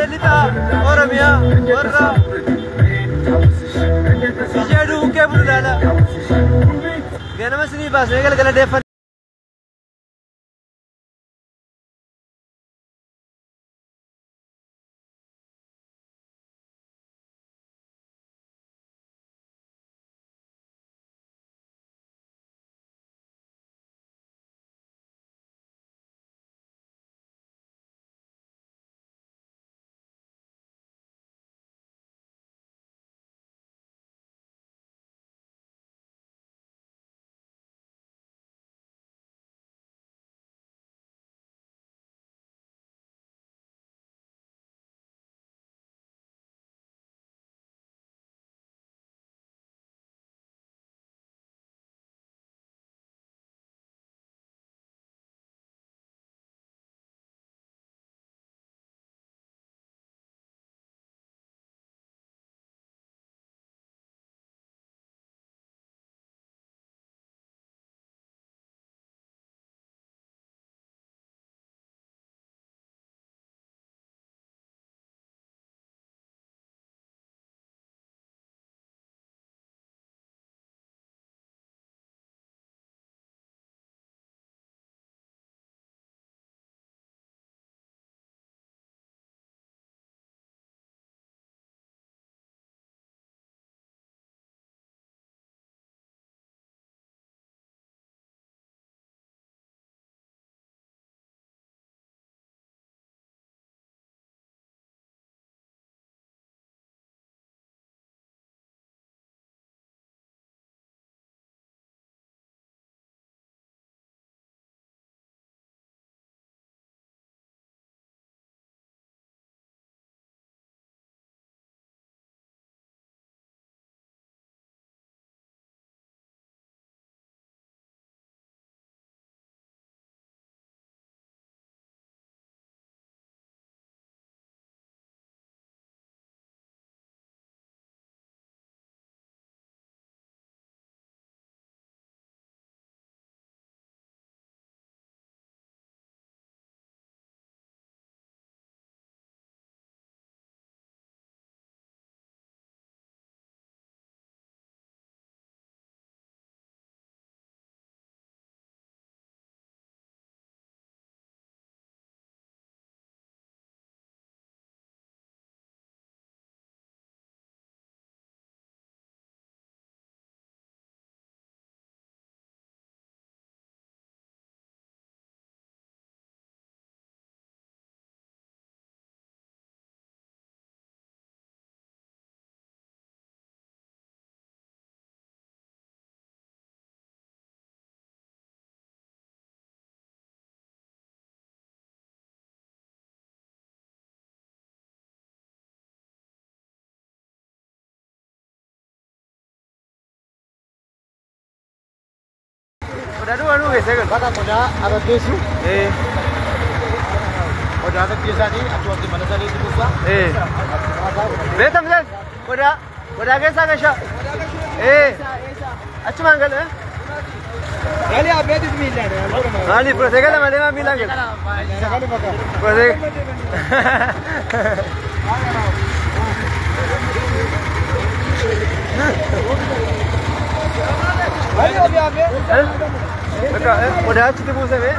Lita Oromia Warra Sijadu ke bulala Gana masini bas negal gala defan Anu geser. Kata muda ada desu. Muda ada desa ni. Aku di mana tadi itu buka. Betam kan? Muda. ولا كيسا كشا إيه أشمان قال إيه علي أبيت ميلان علي بروتيكال ما ليه ما ميلان قال بروتيك علي أبيت Maka, udah cuti busa be?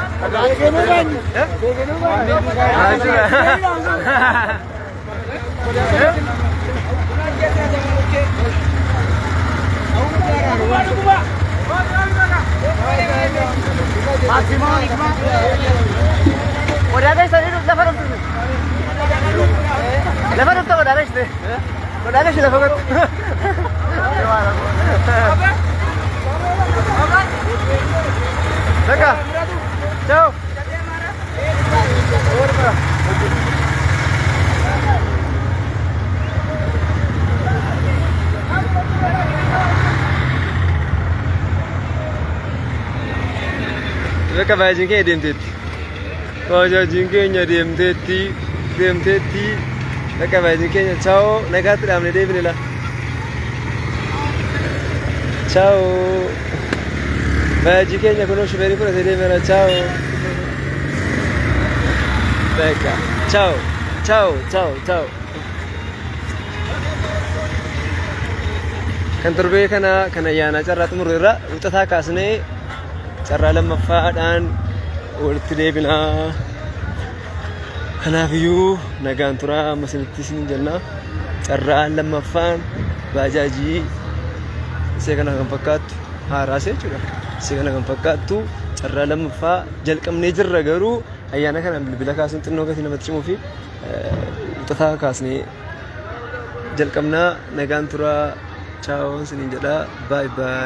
Udah guys, tadi lepas tu. Lepas tu udah guys deh. Udah guys lepas tu. Leka, ciao. Leka baju ke demtet. Baju jingke nya demteti. Leka baju ke nya ciao. Leka tu amne deh bila. Ciao. Bagi kenya conosci per pure se deve ciao. Becca. Ciao. Kan turbe kana yana carra tumurra utata kasne carra lamaffaadhan walitti deebina. Kanaafiyyuu nagaan tura masinitti sin jenna. Carra lamaffaan baajaajii isee kana kan fakkaatu haaraasee jechuudha. Segala kan fakkaatu carraa lammaffaa jalqabnee jirra garuu ayyaana kana bilbila kaasuun xinnoo gatii namatti cimuu fi utataa kaasnee jalqabnaa nagaan turaa chaawwan siniin jedhaa bye bye.